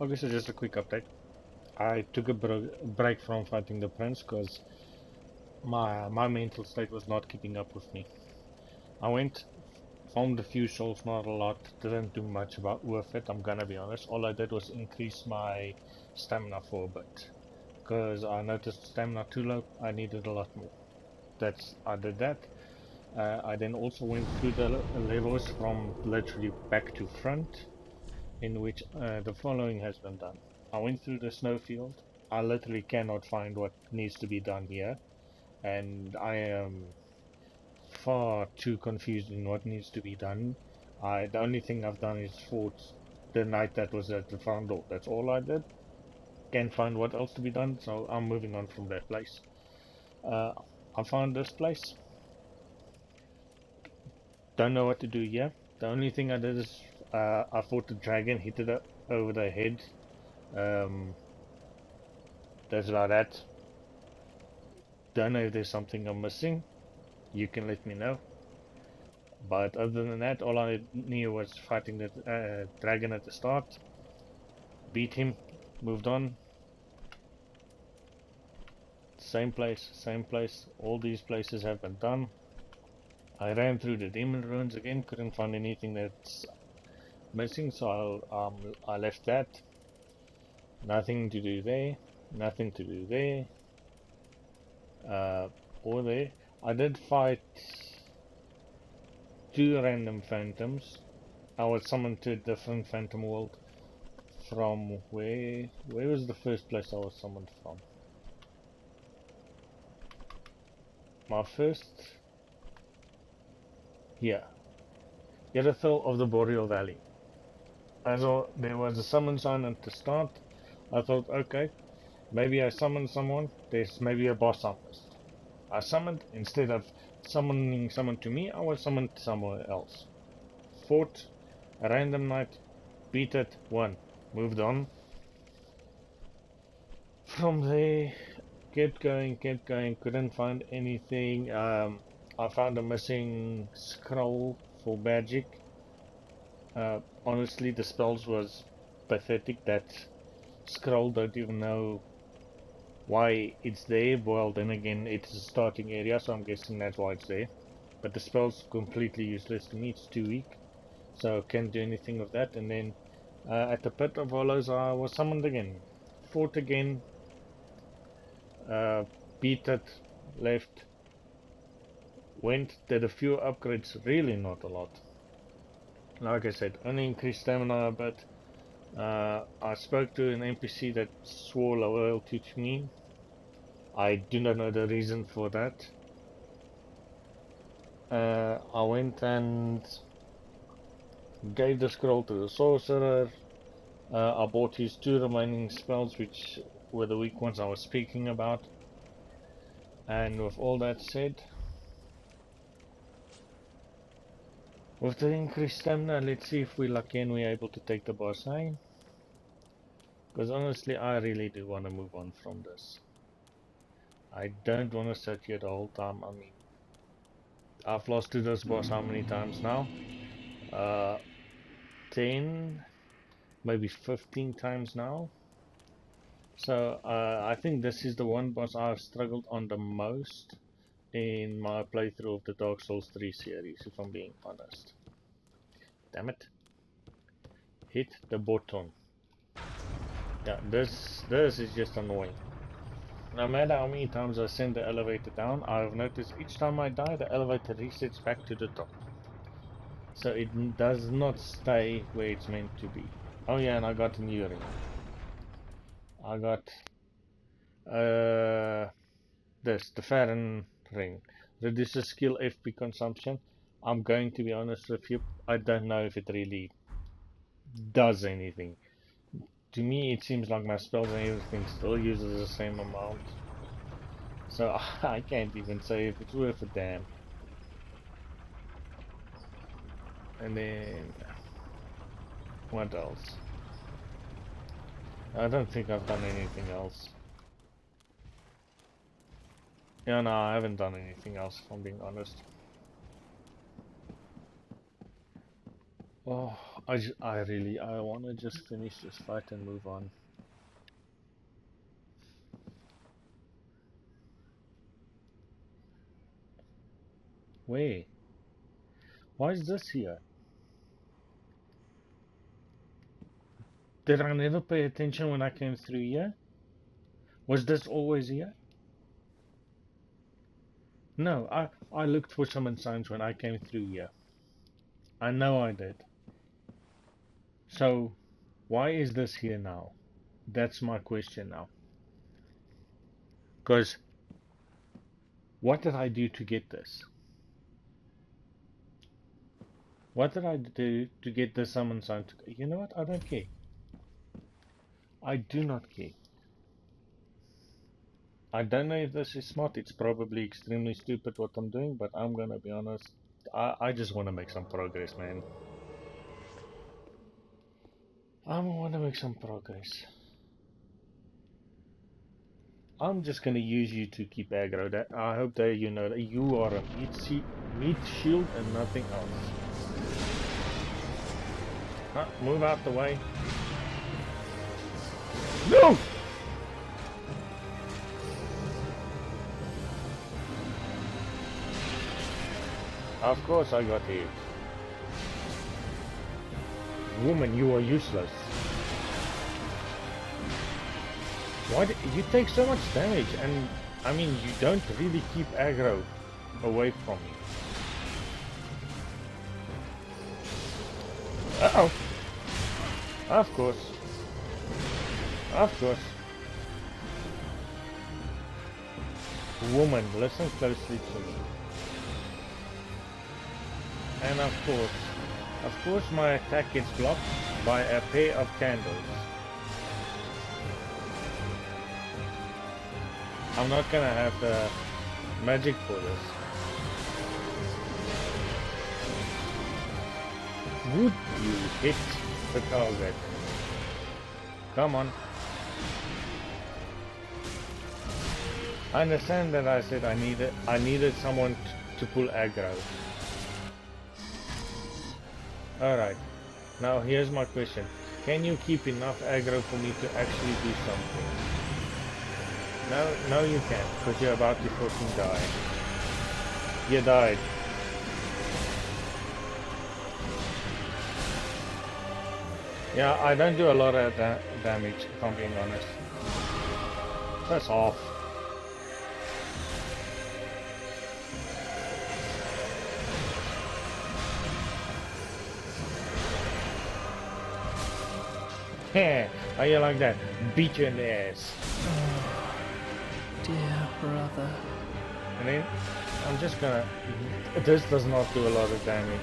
Okay, so just a quick update. I took a break from fighting the prince because my mental state was not keeping up with me. I went, found a few souls, not a lot, didn't do much about with it, I'm gonna be honest. All I did was increase my stamina for a bit. Because I noticed stamina too low, I needed a lot more. I did that. I then also went through the levels from literally back to front, in which the following has been done. I went through the snowfield. I literally cannot find what needs to be done here, and I am far too confused in what needs to be done. The only thing I've done is fought the knight that was at the front door. That's all I did. Can't find what else to be done, so I'm moving on from that place. Uh, I found this place. Don't know what to do here. The only thing I did is I fought the dragon, hit it over the head. Um, that's about that. Don't know if there's something I'm missing. You can let me know. But other than that, all I knew was fighting the dragon at the start. Beat him, moved on. Same place, same place. All these places have been done. I ran through the demon ruins again, couldn't find anything that's missing, so I left that. Nothing to do there, nothing to do there, or there. I did fight two random phantoms. I was summoned to a different phantom world from where was the first place I was summoned from? My first, yeah, Yellowfell of the Boreal Valley. I saw there was a summon sign at the start. I thought, okay, maybe I summoned someone. There's maybe a boss on this. I summoned, instead of summoning someone to me, I was summoned somewhere else. Fought a random knight, beat it, won. Moved on. From there, kept going, couldn't find anything. I found a missing scroll for magic. Honestly, the spells was pathetic. That scroll, don't even know why it's there. Well, then again, it's a starting area, so I'm guessing that's why it's there. But the spell's completely useless to me. It's too weak, so can't do anything with that. And then at the Pit of Hollows, I was summoned again, fought again, uh, beat it, left, went, did a few upgrades, really not a lot. Like I said, only increased stamina a bit. I spoke to an NPC that swore loyalty to me. I do not know the reason for that. I went and gave the scroll to the sorcerer. I bought his two remaining spells, which were the weak ones I was speaking about. And with all that said, with the increased stamina, let's see if we're lucky and we're able to take the boss, eh? Because honestly, I really do want to move on from this. I don't want to sit here the whole time. I mean, I've lost to this boss how many times now? Uh, 10, maybe 15 times now. So I think this is the one boss I've struggled on the most in my playthrough of the Dark Souls 3 series, if I'm being honest. Damn it. Hit the button. Yeah, this is just annoying. No matter how many times I send the elevator down, I've noticed each time I die, the elevator resets back to the top. So it does not stay where it's meant to be. Oh yeah, and I got a new ring. I got uh, the Farron ring. Reduces skill FP consumption. I'm going to be honest with you, I don't know if it really does anything. To me, it seems like my spells and everything still uses the same amount. So I can't even say if it's worth a damn. And then, what else? I don't think I've done anything else. Yeah, no, I haven't done anything else, if I'm being honest. Oh, I want to just finish this fight and move on. Wait, why is this here? Did I never pay attention when I came through here? Was this always here? No, I looked for summon signs when I came through here. I know I did. So, why is this here now? That's my question now. Because, what did I do to get this? What did I do to get the summon sign to... You know what? I don't care. I do not care. I don't know if this is smart. It's probably extremely stupid what I'm doing, but I'm gonna be honest. I just want to make some progress, man. I want to make some progress. I'm just gonna use you to keep aggro. That I hope that you know that you are a meat shield and nothing else. Move out the way. No! Of course I got hit. Woman, you are useless. Why do you take so much damage? And I mean, you don't really keep aggro away from me. Uh-oh. Of course. Of course. Woman, listen closely to me. And of course my attack gets blocked by a pair of candles. I'm not gonna have the magic for this. Would you hit the target? Come on. I understand that I said I needed someone to pull aggro. Alright, now here's my question. Can you keep enough aggro for me to actually do something? No you can't, because you're about to fucking die. You died. Yeah, I don't do a lot of damage, if I'm being honest. That's off. Heh, how you like that? Beat you in the ass. Oh, dear brother. And then, I'm just gonna... This does not do a lot of damage.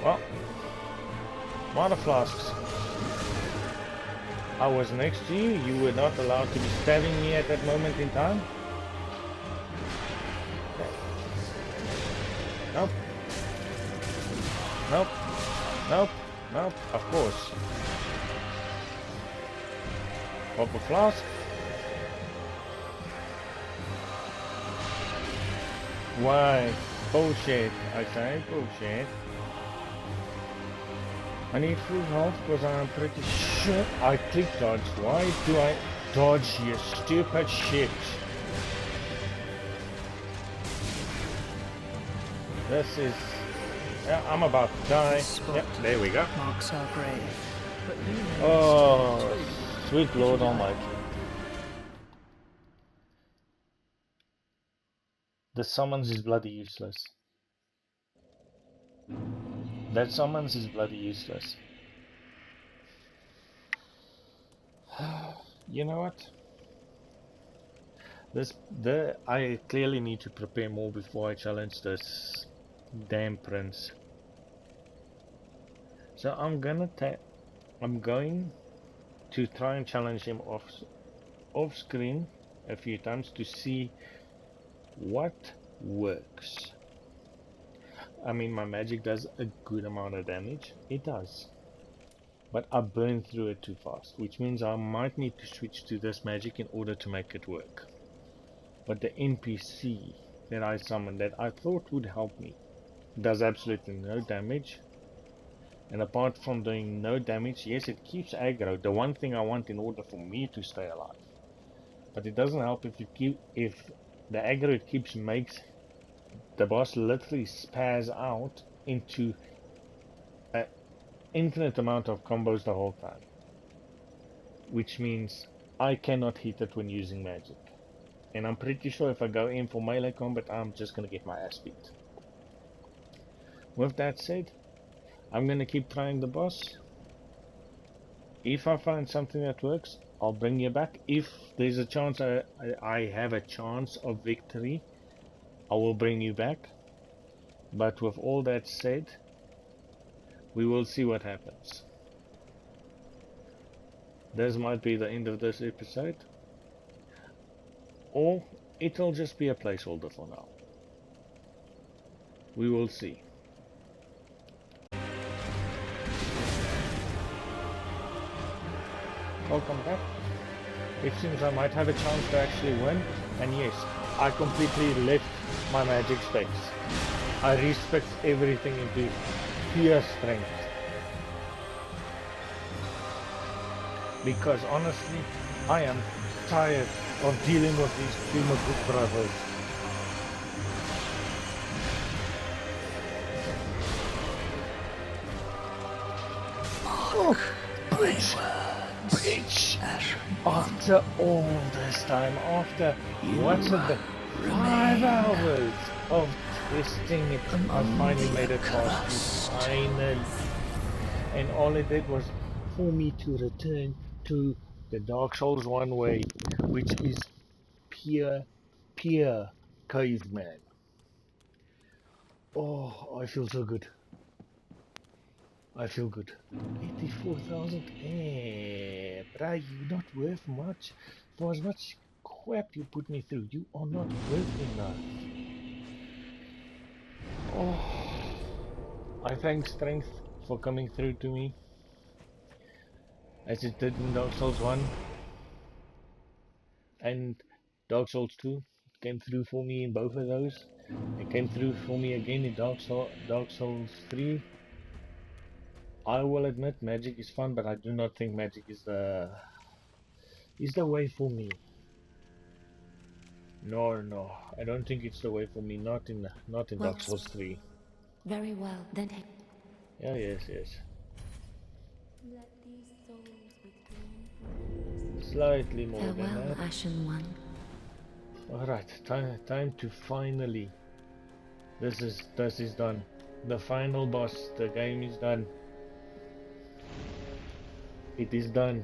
Well, water flasks. I was next to you, you were not allowed to be stabbing me at that moment in time? Nope. Nope. Nope. Nope. Of course. Pop a flask. Why? Bullshit. I say bullshit. I need full health because I'm pretty sure I click dodge. Why do I dodge you stupid shit? This is... Yeah, I'm about to die. Yep, there we go. Marks our grave. But you know Oh, sweet Lord Almighty. The summons is bloody useless. That summons is bloody useless. You know what? I clearly need to prepare more before I challenge this damn prince. So I'm going to try and challenge him off screen a few times to see what works. I mean, my magic does a good amount of damage. It does. But I burn through it too fast, which means I might need to switch to this magic in order to make it work. But the NPC that I summoned that I thought would help me does absolutely no damage. And apart from doing no damage, yes, it keeps aggro. The one thing I want in order for me to stay alive. But it doesn't help if the aggro it keeps makes the boss literally spaz out into an infinite amount of combos the whole time. Which means I cannot hit it when using magic. And I'm pretty sure if I go in for melee combat, I'm just gonna get my ass beat. With that said, I'm gonna keep trying the boss. If I find something that works, I'll bring you back. If there's a chance I have a chance of victory, I will bring you back. But with all that said, we will see what happens. This might be the end of this episode, or it'll just be a placeholder for now. We will see. Welcome back. It seems I might have a chance to actually win, and yes, I completely left my magic space. I respect everything into pure strength. Because honestly, I am tired of dealing with these two Magoo brothers. Oh, bitch! After all this time, after what's it been? 5 hours of twisting it, I finally made it past you. Finally. And all it did was for me to return to the Dark Souls 1 way, which is pure caveman. Oh, I feel so good. I feel good. 84,000. Eh, bruh, you not worth much. For as much crap you put me through, you are not worth enough. Oh, I thank Strength for coming through to me, as it did in Dark Souls 1 and Dark Souls 2. It came through for me in both of those. It came through for me again in Dark Souls 3. I will admit magic is fun, but I do not think magic is the way for me. No, I don't think it's the way for me. Not in Dark Souls 3. Very well, then. Yeah, yes. Let these souls be torn. Slightly more than Farewell, that. Ashen One. Alright, time to finally. This is done. The final boss. The game is done. It is done.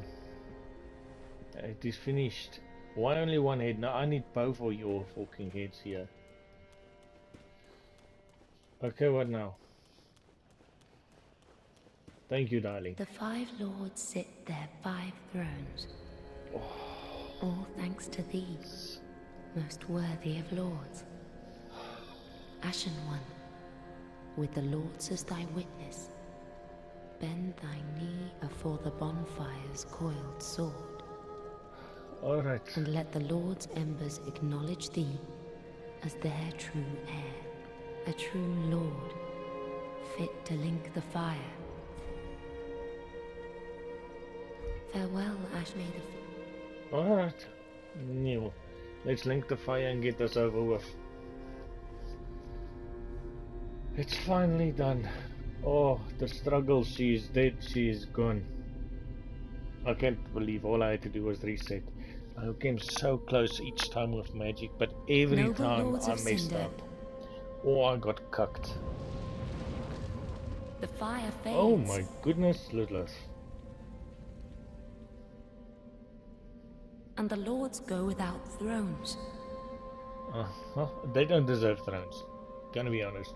It is finished. Why only one head? Now I need both of your fucking heads here. Okay, what now? Thank you, darling. The 5 lords sit their 5 thrones. All thanks to thee, most worthy of lords. Ashen One, with the lords as thy witness, bend thy knee afore the bonfire's coiled sword. Alright. And let the lord's embers acknowledge thee as their true heir, a true lord, fit to link the fire. Farewell, Ashmaid. Alright. Neil, let's link the fire and get this over with. It's finally done. Oh, the struggle. She is dead. She is gone. I can't believe all I had to do was reset. I came so close each time with magic, but every Noble time lords I of messed Cinder. up. Or I got cucked. The fire fades. Oh my goodness, Lilith. And the lords go without thrones. They don't deserve thrones. Gonna be honest.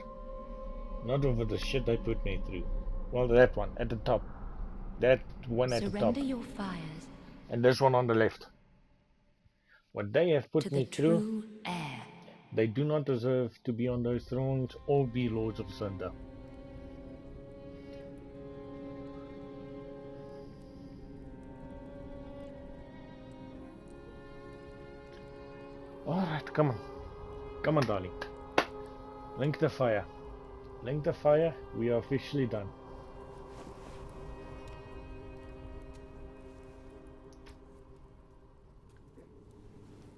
Not over the shit they put me through. Well, that one at the top. That one at the top. Surrender your fires And this one on the left. What they have put to me the through, true heir. they do not deserve to be on those thrones or be Lords of Cinder. Alright, come on. Come on, darling. Link the fire. Link the fire. We are officially done.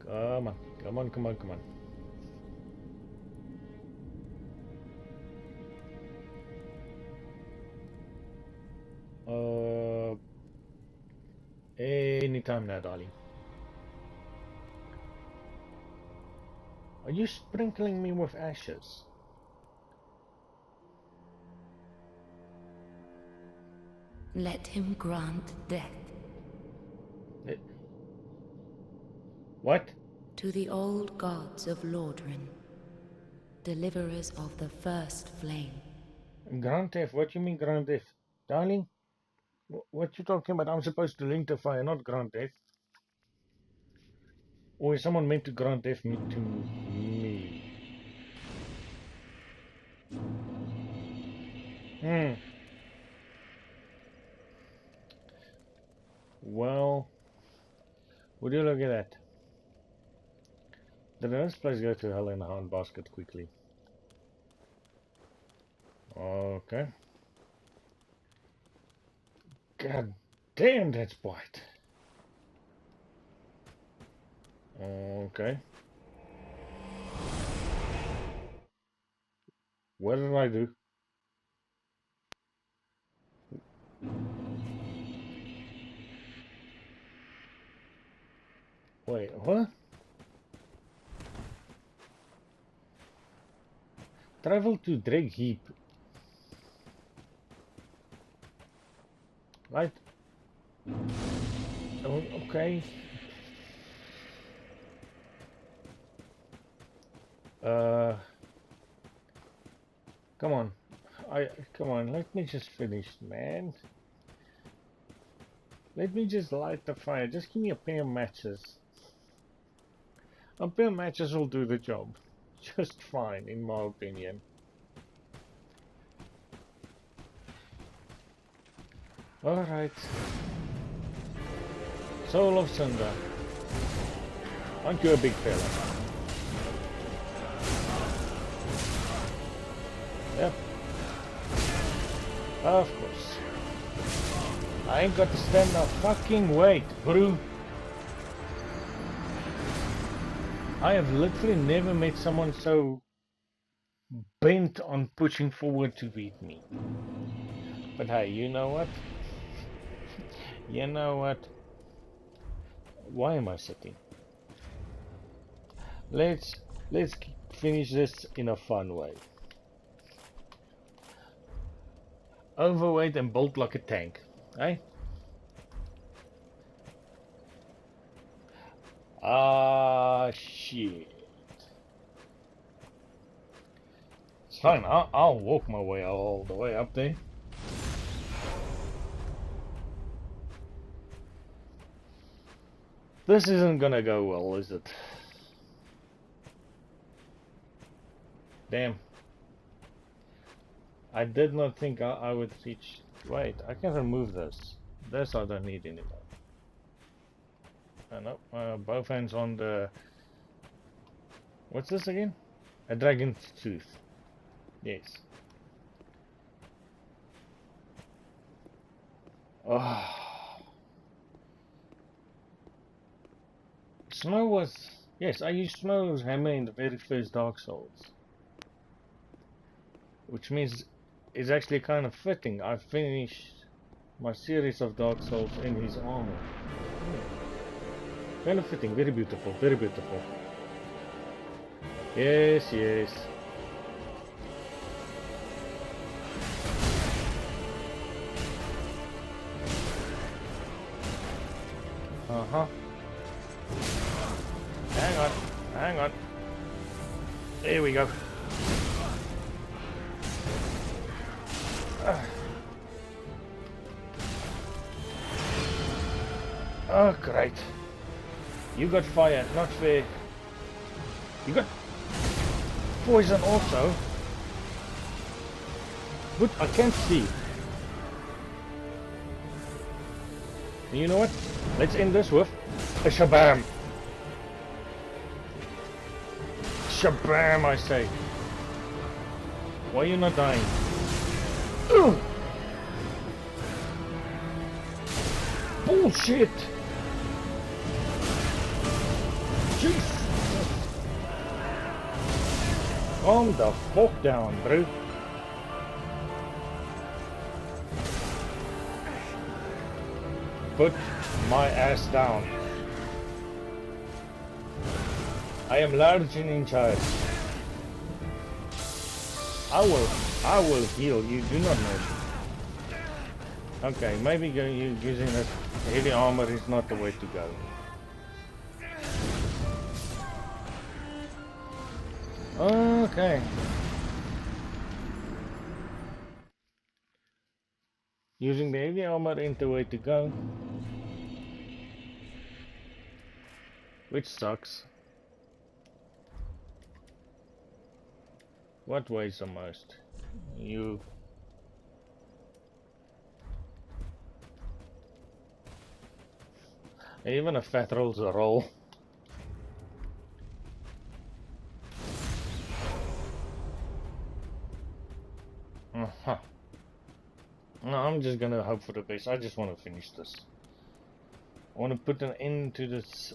Come on, come on, come on, come on. Anytime now, darling. Are you sprinkling me with ashes? Let him grant death. What? To the old gods of Lordran, deliverers of the first flame. Grand Theft? What do you mean Grand Theft? Darling? What you talking about? I'm supposed to link the fire, not Grand Theft. Or is someone meant to Grand Theft me to me? Well, would you look at that? Did this place go to hell in a handbasket quickly? Okay. God damn, that's bright. Okay. What did I do? Wait, what? Travel to Dreg Heap. Right? Oh, okay. Come on. Come on, let me just finish, man. Let me just light the fire. Just give me a pair of matches. A pair of matches will do the job. Just fine, in my opinion. Alright. Soul of Cinder. Aren't you a big fella? Yep. Of course. I ain't got to stand the fucking wait, bro. I have literally never met someone so bent on pushing forward to beat me. But hey, you know what? You know what? Why am I sitting? Let's finish this in a fun way. Overweight and built like a tank, eh? Ah, shit. It's fine. I'll walk my way all the way up there. This isn't gonna go well, is it? Damn. I did not think I would reach... Wait, I can remove this. This I don't need anymore. No, both hands on the... What's this again? A dragon's tooth. Yes. Oh. Snow was... Yes, I used Snow's hammer in the very first Dark Souls. Which means it's actually kind of fitting. I finished my series of Dark Souls in his armor. Kind of fitting, very beautiful, very beautiful. Yes, yes. Uh-huh. Hang on, hang on. There we go. Oh, great. You got fire, not fair. You got poison also. But I can't see. And you know what? Let's end this with a shabam. Shabam, I say. Why are you not dying? Ugh. Bullshit! Jeez! Calm the fuck down, bro. Put my ass down. I am large and in charge. I will heal you, do not know. Okay, maybe using that heavy armor is not the way to go. Okay. Using the heavy armor ain't the way to go. Which sucks. What weighs the most? You. Even a fat roll's a roll. Uh-huh. No, I'm just gonna hope for the best. I just want to finish this. I want to put an end to this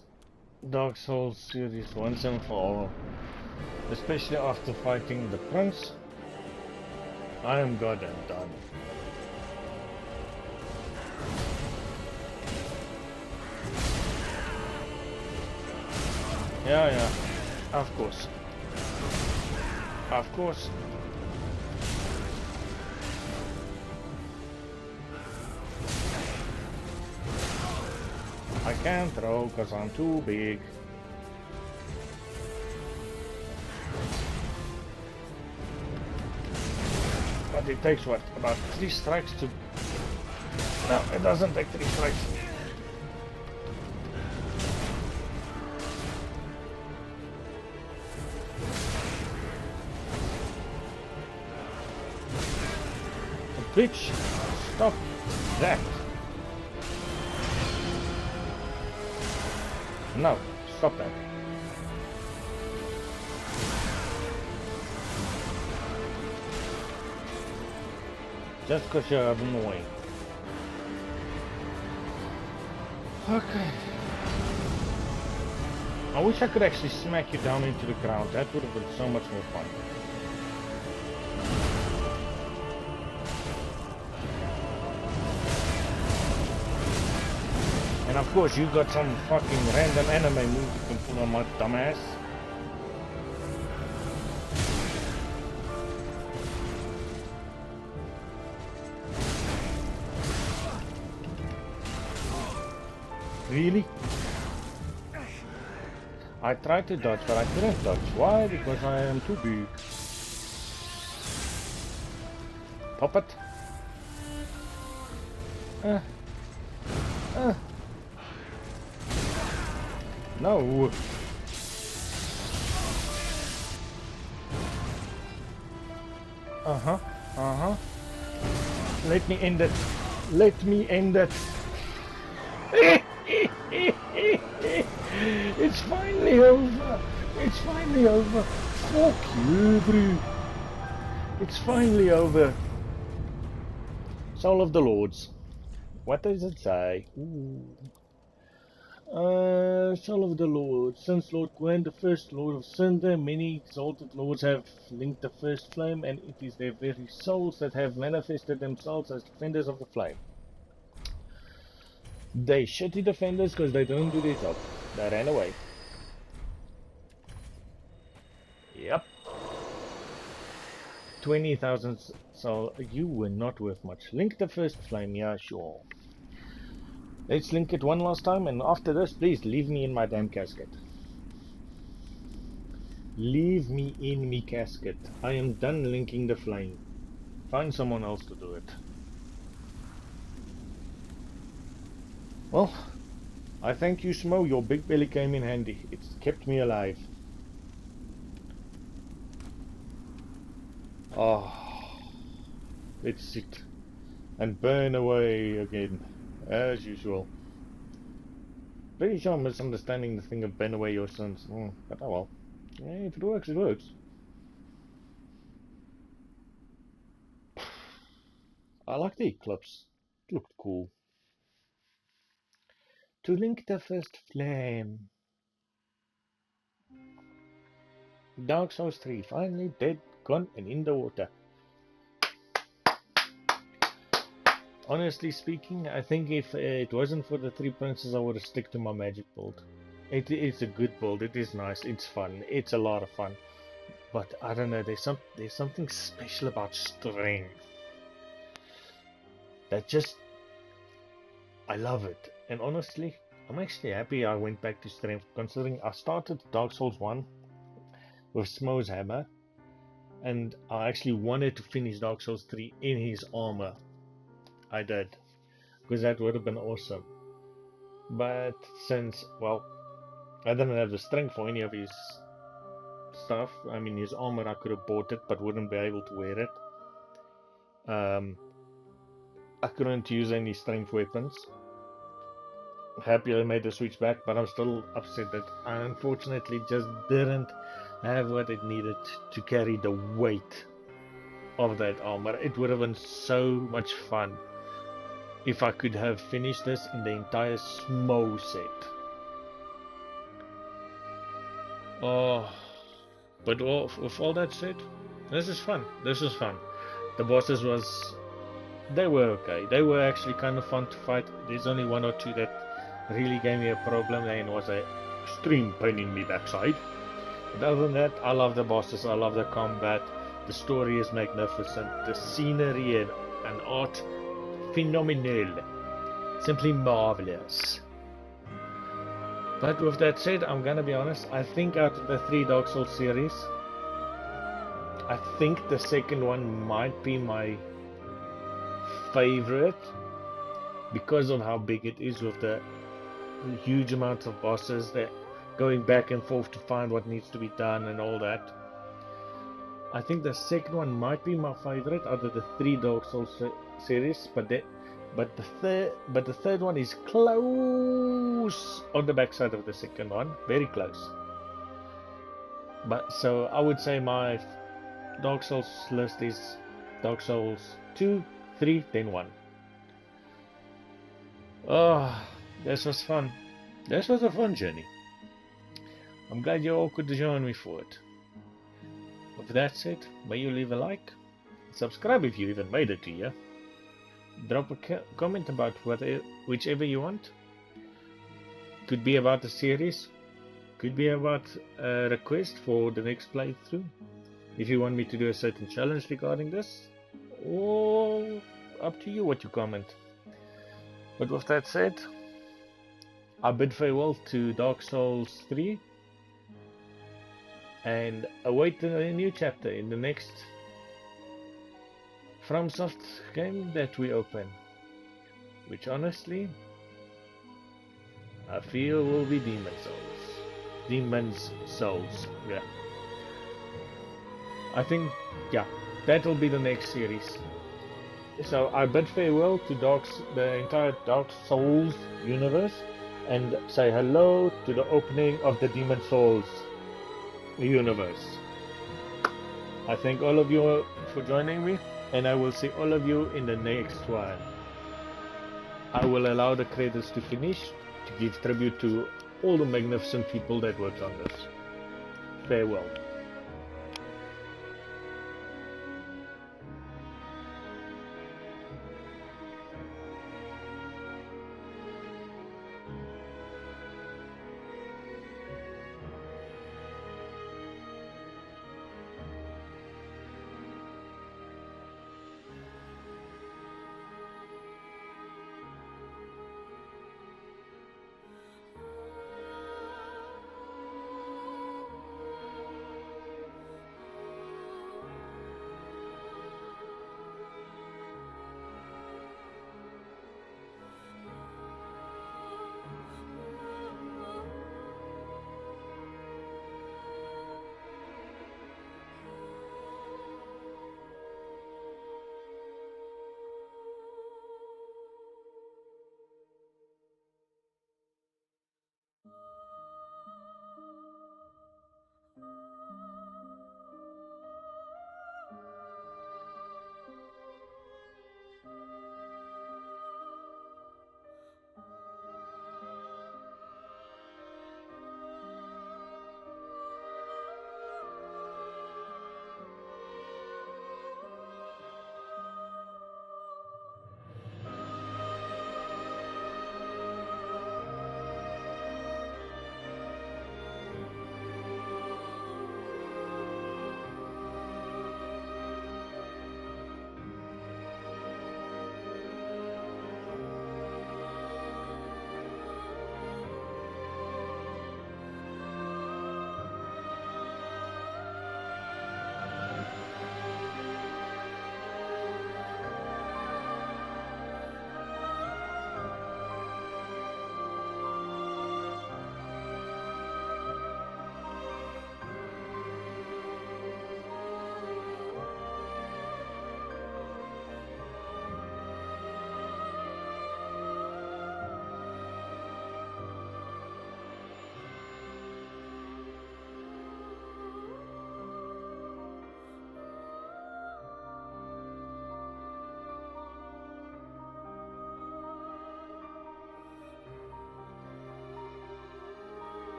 Dark Souls series once and for all. Especially after fighting the prince. I am goddamn done. Yeah, of course. Of course. I can't throw because I'm too big. But it takes what? About 3 strikes to... No, it doesn't take 3 strikes. Bitch, stop that. No, stop that. Just because you're annoying. Okay. I wish I could actually smack you down into the ground. That would have been so much more fun. And of course you got some fucking random anime move you can pull on my dumbass. Really? I tried to dodge, but I couldn't dodge. Why? Because I am too big. Pop it. No. Let me end it. Let me end it. It's finally over. It's finally over. Fuck you, bro. It's finally over. Soul of the Lords. What does it say? Ooh. Soul of the Lord. Since Lord Gwen, the first Lord of Cinder, many exalted lords have linked the first flame, and it is their very souls that have manifested themselves as defenders of the flame. They shitty defenders because they don't do their job. They ran away. Yep. 20,000 soul. You were not worth much. Link the first flame. Yeah, sure. Let's link it one last time, and after this, please leave me in my damn casket. Leave me in me casket. I am done linking the flame. Find someone else to do it. Well, I thank you, Smo. Your big belly came in handy. It's kept me alive. Oh, let's sit and burn away again, as usual. Pretty sure I'm misunderstanding the thing of burn away your sins. But oh well. Yeah, if it works, it works. I like the eclipse. It looked cool. To link the first flame. Dark Souls 3 finally dead, gone, and in the water. Honestly speaking, I think if it wasn't for the three princes, I would have stick to my magic build. It's a good build. It is nice. It's fun. It's a lot of fun. But I don't know. There's something special about strength that just I love it. And honestly, I'm actually happy I went back to strength, considering I started Dark Souls 1 with Smo's hammer, and I actually wanted to finish Dark Souls 3 in his armor. I did, because that would have been awesome. But since, well, I didn't have the strength for any of his stuff. I mean, his armor, I could have bought it, but wouldn't be able to wear it. I couldn't use any strength weapons. Happy I made the switch back, but I'm still upset that I unfortunately just didn't have what it needed to carry the weight of that armor. It would have been so much fun if I could have finished this in the entire Smo set. Oh, but with all that said, this is fun. This is fun. The bosses they were okay. They were actually kind of fun to fight. There's only one or two that really gave me a problem, and was a extreme pain in me backside. But other than that, I love the bosses. I love the combat. The story is magnificent. The scenery and art, phenomenal. Simply marvelous. But with that said, I'm gonna be honest, I think out of the 3 Dark Souls series, I think the second one might be my favorite because of how big it is, with the huge amounts of bosses that going back and forth to find what needs to be done and all that. I think the second one might be my favorite out of the 3 Dark Souls series, but the third one is close on the backside of the second one, very close. But so I would say my Dark Souls list is Dark Souls 2, 3, then 1. Oh, this was fun. This was a fun journey. I'm glad you all could join me for it. With that said, may you leave a like, subscribe if you even made it to here, drop a comment about whichever you want. Could be about the series, could be about a request for the next playthrough, if you want me to do a certain challenge regarding this, or up to you what you comment. But with that said, I bid farewell to Dark Souls 3 and await a new chapter in the next FromSoft game that we open, which honestly I feel will be Demon's Souls. Yeah, I think, yeah, that'll be the next series. So I bid farewell to the entire Dark Souls universe and say hello to the opening of the Demon Souls universe. I thank all of you for joining me, and I will see all of you in the next one. I will allow the credits to finish to give tribute to all the magnificent people that worked on this. Farewell.